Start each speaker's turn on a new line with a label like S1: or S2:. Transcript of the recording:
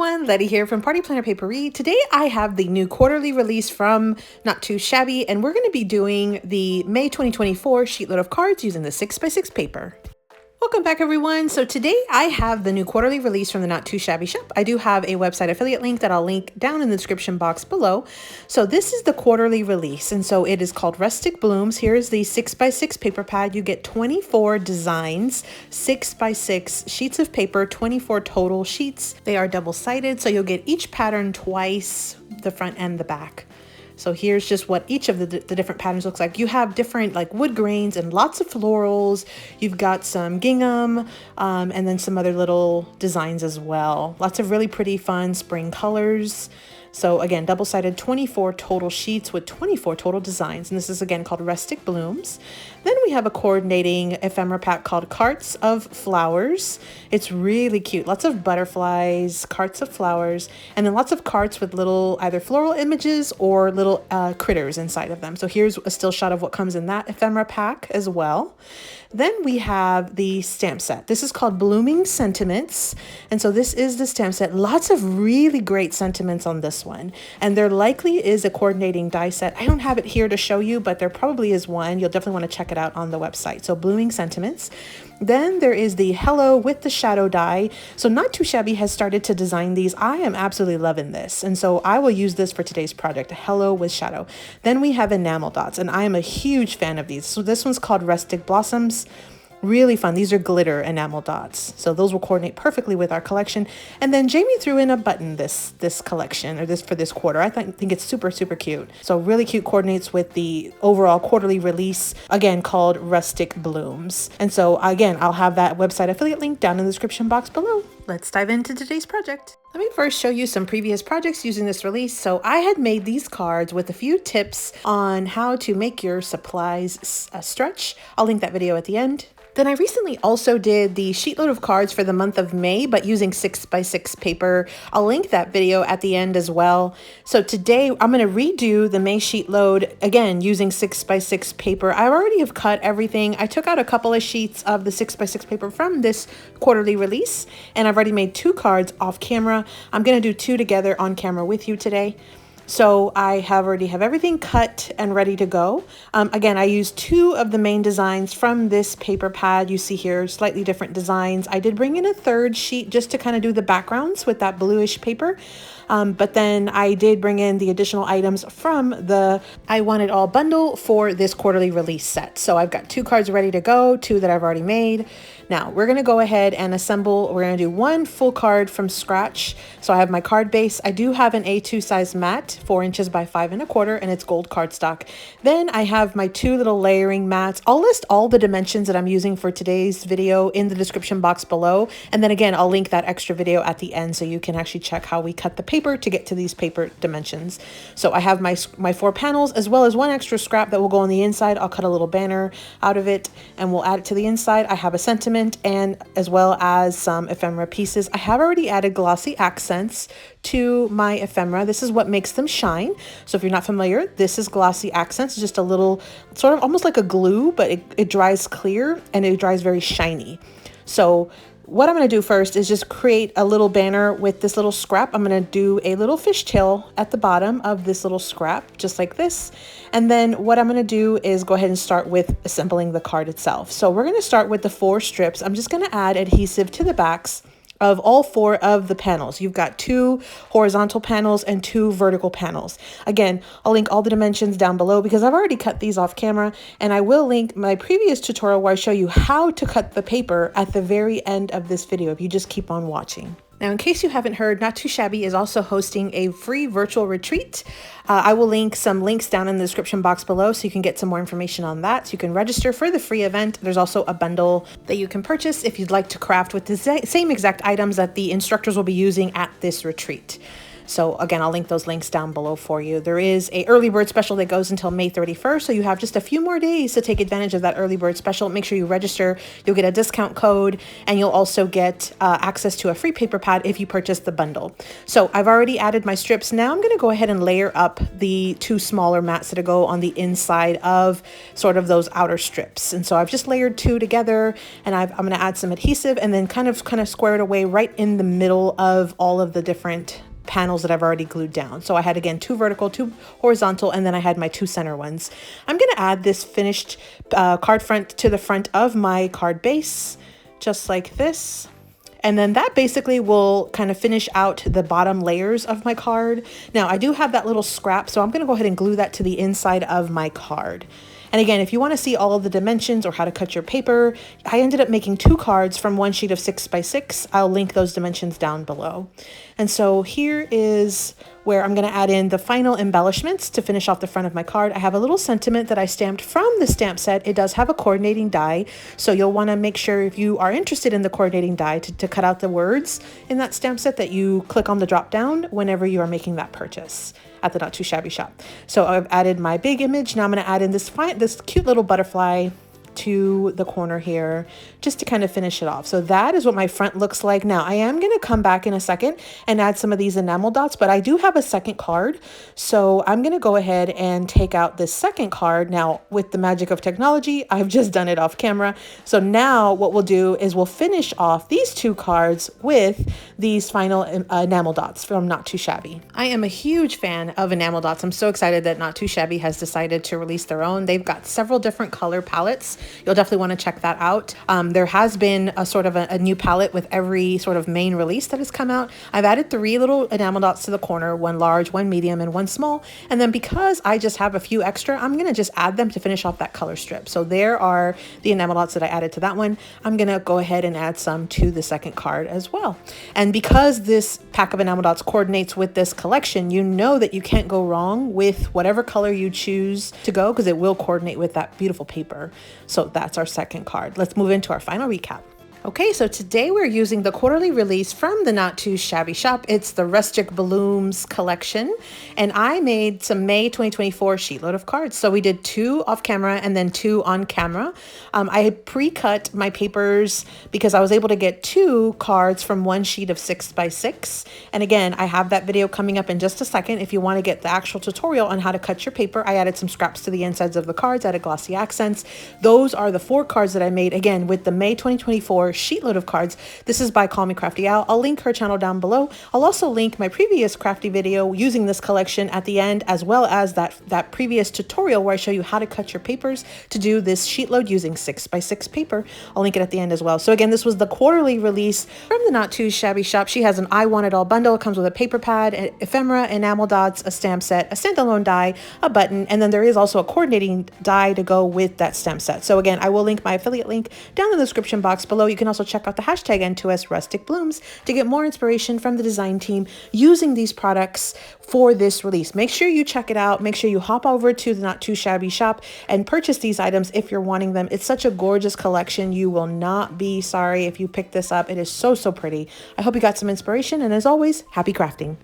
S1: everyone, Letty here from Party Planner Papery. Today I have the new quarterly release from Not Too Shabby, and we're going to be doing the May 2024 sheetload of cards using the 6x6 paper. Welcome back everyone. So today I have the new quarterly release from the Not Too Shabby shop. I do have a website affiliate link that I'll link down in the description box below. So this is the quarterly release, and so it is called Rustic Blooms. Here's the 6x6 paper pad. You get 24 designs, 6x6 sheets of paper, 24 total sheets. They are double-sided, so you'll get each pattern twice, the front and the back. So here's just what each of the different patterns looks like. You have different like wood grains and lots of florals. You've got some gingham and then some other little designs as well. Lots of really pretty fun spring colors. So again, double-sided 24 total sheets with 24 total designs. And this is again called Rustic Blooms. Then we have a coordinating ephemera pack called Carts of Flowers. It's really cute. Lots of butterflies, carts of flowers, and then lots of carts with little either floral images or little critters inside of them. So here's a still shot of what comes in that ephemera pack as well. Then we have the stamp set. This is called Blooming Sentiments. And so this is the stamp set. Lots of really great sentiments on this one. And there likely is a coordinating die set. I don't have it here to show you, but there probably is one. You'll definitely want to check it out on the website. So Blooming Sentiments. Then there is the Hello with the Shadow die. So Not Too Shabby has started to design these. I am absolutely loving this. And so I will use this for today's project, Hello with Shadow. Then we have enamel dots, and I am a huge fan of these. So this one's called Rustic Blossoms. Really fun. These are glitter enamel dots. So those will coordinate perfectly with our collection. And then Jamie threw in a button this collection, or this for this quarter. I think it's super, super cute. So really cute, coordinates with the overall quarterly release, again, called Rustic Blooms. And so again, I'll have that website affiliate link down in the description box below. Let's dive into today's project. Let me first show you some previous projects using this release. So I had made these cards with a few tips on how to make your supplies stretch. I'll link that video at the end. Then I recently also did the sheetload of cards for the month of May, but using 6x6 paper. I'll link that video at the end as well. So today I'm going to redo the May sheetload, again, using 6x6 paper. I already have cut everything. I took out a couple of sheets of the 6x6 paper from this quarterly release, and I've already made 2 cards off camera. I'm going to do 2 together on camera with you today. So I already have everything cut and ready to go. Again, I used 2 of the main designs from this paper pad. You see here, slightly different designs. I did bring in a 3rd sheet just to kind of do the backgrounds with that bluish paper. But then I did bring in the additional items from the I Want It All bundle for this quarterly release set. So I've got 2 cards ready to go, 2 that I've already made. Now we're going to go ahead and assemble. We're going to do 1 full card from scratch. So I have my card base. I do have an A2 size mat, 4 inches by 5 1/4, and it's gold cardstock. Then I have my 2 little layering mats. I'll list all the dimensions that I'm using for today's video in the description box below. And then again, I'll link that extra video at the end so you can actually check how we cut the paper to get to these paper dimensions. So I have my 4 panels as well as 1 extra scrap that will go on the inside. I'll cut a little banner out of it and we'll add it to the inside. I have a sentiment and as well as some ephemera pieces. I have already added glossy accents to my ephemera. This is what makes them shine. So if you're not familiar, this is glossy accents, just a little sort of almost like a glue, but it dries clear and it dries very shiny. So what I'm going to do first is just create a little banner with this little scrap. I'm going to do a little fishtail at the bottom of this little scrap, just like this. And then what I'm going to do is go ahead and start with assembling the card itself. So we're going to start with the 4 strips. I'm just going to add adhesive to the backs of all 4 of the panels. You've got 2 horizontal panels and 2 vertical panels. Again, I'll link all the dimensions down below because I've already cut these off camera, and I will link my previous tutorial where I show you how to cut the paper at the very end of this video if you just keep on watching. Now, in case you haven't heard, Not Too Shabby is also hosting a free virtual retreat. I will link some links down in the description box below so you can get some more information on that. So you can register for the free event. There's also a bundle that you can purchase if you'd like to craft with the same exact items that the instructors will be using at this retreat. So again, I'll link those links down below for you. There is a early bird special that goes until May 31st. So you have just a few more days to take advantage of that early bird special. Make sure you register. You'll get a discount code, and you'll also get access to a free paper pad if you purchase the bundle. So I've already added my strips. Now I'm going to go ahead and layer up the two smaller mats that go on the inside of sort of those outer strips. And so I've just layered two together, and I'm going to add some adhesive and then kind of square it away right in the middle of all of the different panels that I've already glued down. So I had, again, two vertical, two horizontal, and then I had my two center ones. I'm going to add this finished card front to the front of my card base, just like this. And then that basically will kind of finish out the bottom layers of my card. Now I do have that little scrap, so I'm going to go ahead and glue that to the inside of my card. And again, if you want to see all of the dimensions or how to cut your paper, I ended up making two cards from one sheet of 6x6. I'll link those dimensions down below. And so here is where I'm going to add in the final embellishments to finish off the front of my card. I have a little sentiment that I stamped from the stamp set. It does have a coordinating die, so you'll want to make sure, if you are interested in the coordinating die, to cut out the words in that stamp set, that you click on the drop down whenever you are making that purchase at the Not Too Shabby shop. So I've added my big image. Now I'm going to add in this cute little butterfly to the corner here, just to kind of finish it off. So that is what my front looks like. Now I am going to come back in a second and add some of these enamel dots, but I do have a second card. So I'm going to go ahead and take out this second card. Now with the magic of technology, I've just done it off camera. So now what we'll do is we'll finish off these two cards with these final enamel dots from Not Too Shabby. I am a huge fan of enamel dots. I'm so excited that Not Too Shabby has decided to release their own. They've got several different color palettes. You'll definitely want to check that out. There has been a sort of a new palette with every sort of main release that has come out. I've added 3 little enamel dots to the corner, 1 large, 1 medium, and 1 small. And then because I just have a few extra, I'm going to just add them to finish off that color strip. So there are the enamel dots that I added to that one. I'm going to go ahead and add some to the second card as well. And because this pack of enamel dots coordinates with this collection, you know that you can't go wrong with whatever color you choose to go, because it will coordinate with that beautiful paper. So that's our second card. Let's move into our final recap. Okay, so today we're using the quarterly release from the Not Too Shabby shop. It's the Rustic Blooms collection, and I made some May 2024 sheet load of cards. So we did 2 off camera and then 2 on camera. I had pre-cut my papers because I was able to get 2 cards from 1 sheet of 6x6. And again, I have that video coming up in just a second. If you want to get the actual tutorial on how to cut your paper, I added some scraps to the insides of the cards, added glossy accents. Those are the 4 cards that I made, again, with the May 2024 sheet load of cards. This is by Call Me Crafty Al. I'll link her channel down below. I'll also link my previous crafty video using this collection at the end, as well as that previous tutorial where I show you how to cut your papers to do this sheet load using 6x6 paper. I'll link it at the end as well. So again, this was the quarterly release from the Not Too Shabby shop. She has an I Want It All bundle. It comes with a paper pad, ephemera, enamel dots, a stamp set, a standalone die, a button, and then there is also a coordinating die to go with that stamp set. So again, I will link my affiliate link down in the description box below. You can also check out the hashtag N2S Rustic Blooms to get more inspiration from the design team using these products for this release. Make sure you check it out. Make sure you hop over to the Not Too Shabby shop and purchase these items if you're wanting them. It's such a gorgeous collection. You will not be sorry if you pick this up. It is so, so pretty. I hope you got some inspiration, and as always, happy crafting.